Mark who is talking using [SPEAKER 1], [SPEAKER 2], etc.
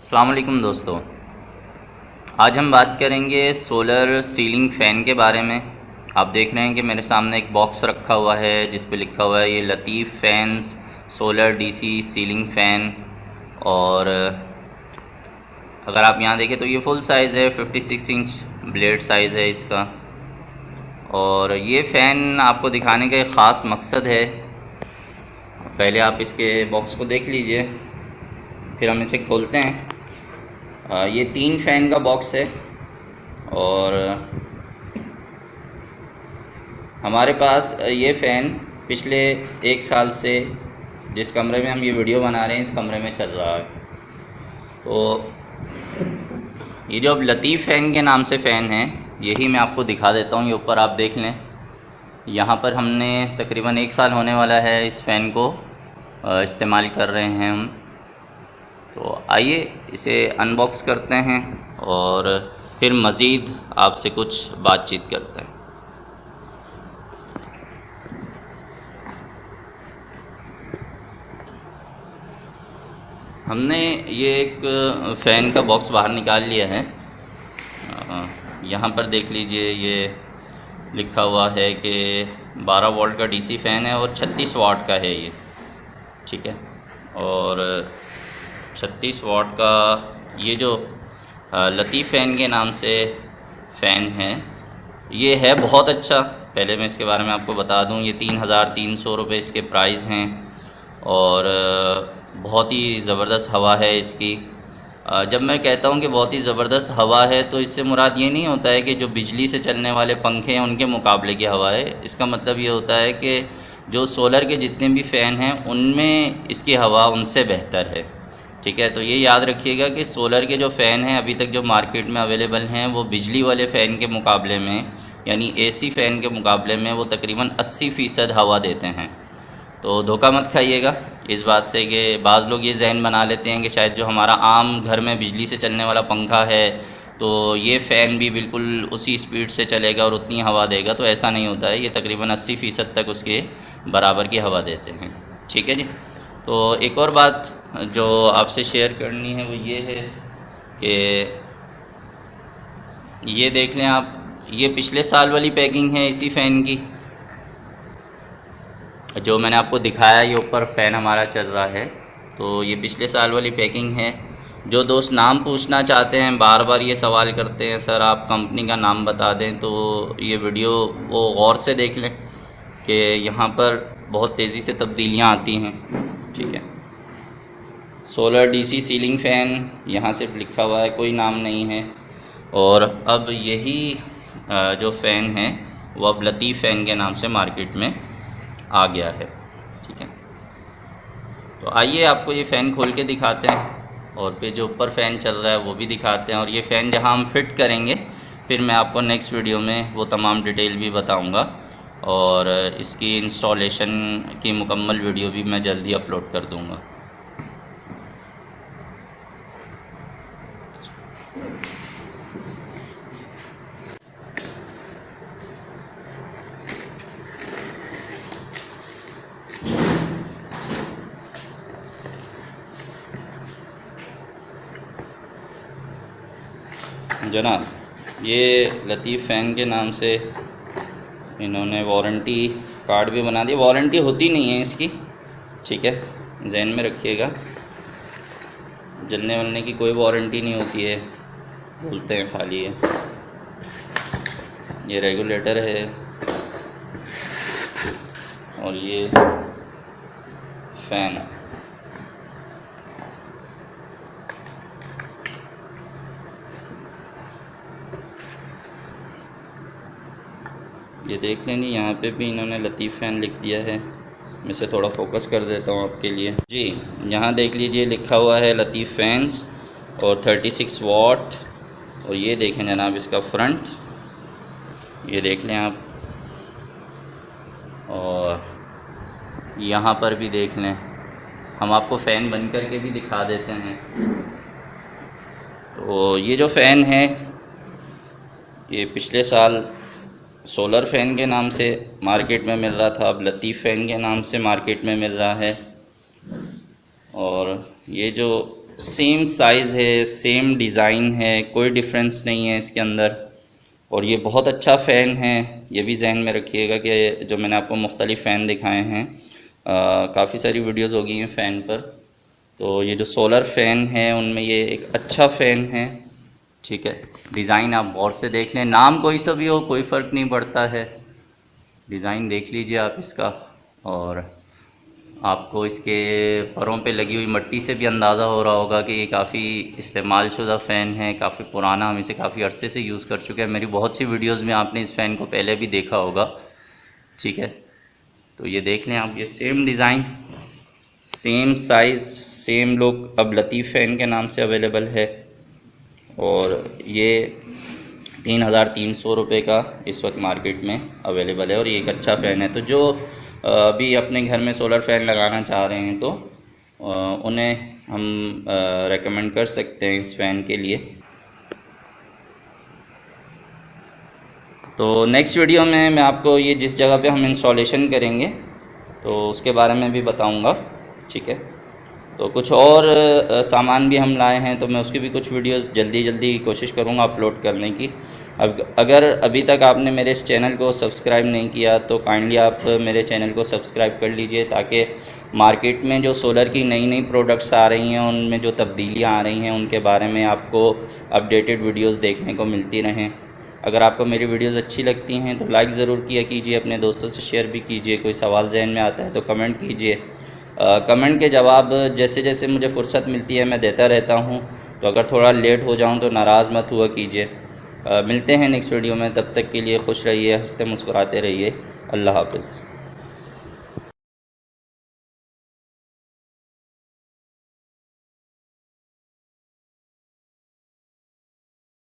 [SPEAKER 1] अस्सलाम वालेकुम दोस्तों। आज हम बात करेंगे सोलर सीलिंग फ़ैन के बारे में। आप देख रहे हैं कि मेरे सामने एक बॉक्स रखा हुआ है जिस पे लिखा हुआ है ये Latif fans solar DC ceiling fan. और अगर आप यहाँ देखें तो ये फुल साइज़ है, 56 इंच ब्लेड साइज़ है इसका। और ये फ़ैन आपको दिखाने का एक ख़ास मकसद है। पहले आप इसके बॉक्स को देख लीजिए, फिर हम इसे खोलते हैं। ये 3 फ़ैन का बॉक्स है और हमारे पास ये फ़ैन पिछले 1 साल से जिस कमरे में हम ये वीडियो बना रहे हैं इस कमरे में चल रहा है। तो ये जो अब लतीफ़ फ़ैन के नाम से फ़ैन है यही मैं आपको दिखा देता हूँ। ये ऊपर आप देख लें, यहाँ पर हमने तकरीबन 1 साल होने वाला है इस फ़ैन को इस्तेमाल कर रहे हैं हम। तो आइए इसे अनबॉक्स करते हैं और फिर मज़ीद आपसे कुछ बातचीत करते हैं। हमने ये एक फ़ैन का बॉक्स बाहर निकाल लिया है। यहाँ पर देख लीजिए, ये लिखा हुआ है कि 12 वोल्ट का डीसी फ़ैन है और 36 वाट का है ये, ठीक है। और 36 वाट का ये जो लतीफ़ फ़ैन के नाम से फ़ैन है ये है बहुत अच्छा। पहले मैं इसके बारे में आपको बता दूं, ये 3300 रुपये इसके प्राइस हैं और बहुत ही ज़बरदस्त हवा है इसकी। जब मैं कहता हूं कि बहुत ही ज़बरदस्त हवा है तो इससे मुराद ये नहीं होता है कि जो बिजली से चलने वाले पंखे हैं उनके मुकाबले की हवा है। इसका मतलब ये होता है कि जो सोलर के जितने भी फ़ैन हैं उनमें इसकी हवा उनसे बेहतर है, ठीक है। तो ये याद रखिएगा कि सोलर के जो फ़ैन हैं अभी तक जो मार्केट में अवेलेबल हैं वो बिजली वाले फ़ैन के मुकाबले में, यानी एसी फ़ैन के मुकाबले में वो तकरीबन 80% हवा देते हैं। तो धोखा मत खाइएगा इस बात से कि बाज़ लोग ये जहन बना लेते हैं कि शायद जो हमारा आम घर में बिजली से चलने वाला पंखा है तो ये फ़ैन भी बिल्कुल उसी स्पीड से चलेगा और उतनी हवा देगा। तो ऐसा नहीं होता है, ये तकरीबन 80% तक उसके बराबर की हवा देते हैं, ठीक है जी। तो एक और बात जो आपसे शेयर करनी है वो ये है कि ये देख लें आप, ये पिछले साल वाली पैकिंग है इसी फ़ैन की जो मैंने आपको दिखाया। ये ऊपर फ़ैन हमारा चल रहा है तो ये पिछले साल वाली पैकिंग है। जो दोस्त नाम पूछना चाहते हैं, बार बार ये सवाल करते हैं सर आप कंपनी का नाम बता दें, तो ये वीडियो वो गौर से देख लें कि यहाँ पर बहुत तेज़ी से तब्दीलियाँ आती हैं, ठीक है। सोलर डीसी सीलिंग फ़ैन यहाँ से लिखा हुआ है, कोई नाम नहीं है। और अब यही जो फ़ैन है वो अब लतीफ़ फ़ैन के नाम से मार्केट में आ गया है, ठीक है। तो आइए आपको ये फ़ैन खोल के दिखाते हैं और फिर जो ऊपर फ़ैन चल रहा है वो भी दिखाते हैं। और ये फ़ैन जहाँ हम फिट करेंगे फिर मैं आपको नेक्स्ट वीडियो में वो तमाम डिटेल भी बताऊँगा और इसकी इंस्टॉलेशन की मुकम्मल वीडियो भी मैं जल्दी अपलोड कर दूँगा। जनाब, ये लतीफ़ फ़ैन के नाम से इन्होंने वारंटी कार्ड भी बना दिया। वारंटी होती नहीं है इसकी, ठीक है, जहन में रखिएगा। जलने वलने की कोई वारंटी नहीं होती है, बोलते हैं खाली है। ये रेगुलेटर है और ये फ़ैन। ये देख लेंगे, यहाँ पे भी इन्होंने लतीफ़ फ़ैन लिख दिया है। मैं इसे थोड़ा फोकस कर देता हूँ आपके लिए जी। यहाँ देख लीजिए लिखा हुआ है लतीफ़ फ़ैन्स और 36 वाट। और ये देखें जनाब इसका फ्रंट, ये देख लें आप। और यहाँ पर भी देख लें, हम आपको फ़ैन बंद करके भी दिखा देते हैं। तो ये जो फ़ैन है ये पिछले साल सोलर फ़ैन के नाम से मार्केट में मिल रहा था, अब लतीफ़ फ़ैन के नाम से मार्केट में मिल रहा है। और ये जो सेम साइज़ है, सेम डिज़ाइन है, कोई डिफरेंस नहीं है इसके अंदर। और ये बहुत अच्छा फ़ैन है, ये भी जहन में रखिएगा कि जो मैंने आपको मुख्तलिफ़ फ़ैन दिखाए हैं, काफ़ी सारी वीडियोस हो गई हैं फ़ैन पर, तो ये जो सोलर फ़ैन है उनमें ये एक अच्छा फ़ैन है। ठीक है, डिज़ाइन आप गौर से देख लें, नाम कोई सा भी हो कोई फ़र्क नहीं पड़ता है, डिज़ाइन देख लीजिए आप इसका। और आपको इसके परों पे लगी हुई मट्टी से भी अंदाज़ा हो रहा होगा कि ये काफ़ी इस्तेमाल शुदा फ़ैन है, काफ़ी पुराना, हम इसे काफ़ी अरसे से यूज़ कर चुके हैं। मेरी बहुत सी वीडियोस में आपने इस फ़ैन को पहले भी देखा होगा। ठीक है, तो ये देख लें आप, ये same design, same size, same look अब लतीफ़ फ़ैन के नाम से अवेलेबल है। और ये 3,300 रुपये का इस वक्त मार्केट में अवेलेबल है और ये एक अच्छा फ़ैन है। तो जो अभी अपने घर में सोलर फ़ैन लगाना चाह रहे हैं तो उन्हें हम रेकमेंड कर सकते हैं इस फ़ैन के लिए। तो नेक्स्ट वीडियो में मैं आपको ये जिस जगह पे हम इंस्टॉलेशन करेंगे तो उसके बारे में भी बताऊंगा। ठीक है, तो कुछ और सामान भी हम लाए हैं, तो मैं उसकी भी कुछ वीडियोस जल्दी कोशिश करूंगा अपलोड करने की। अब अगर अभी तक आपने मेरे इस चैनल को सब्सक्राइब नहीं किया तो काइंडली आप मेरे चैनल को सब्सक्राइब कर लीजिए, ताकि मार्केट में जो सोलर की नई प्रोडक्ट्स आ रही हैं, उनमें जो तब्दीलियां आ रही हैं, उनके बारे में आपको अपडेटेड वीडियोस देखने को मिलती रहें। अगर आपको मेरी वीडियोस अच्छी लगती हैं तो लाइक ज़रूर किया कीजिए, अपने दोस्तों से शेयर भी कीजिए। कोई सवाल जहन में आता है तो कमेंट कीजिए, कमेंट के जवाब जैसे जैसे मुझे फ़ुर्सत मिलती है मैं देता रहता हूँ। तो अगर थोड़ा लेट हो जाऊँ तो नाराज़ मत हुआ कीजिए। मिलते हैं नेक्स्ट वीडियो में, तब तक के लिए खुश रहिए, हंसते मुस्कुराते रहिए। अल्लाह हाफ़िज़।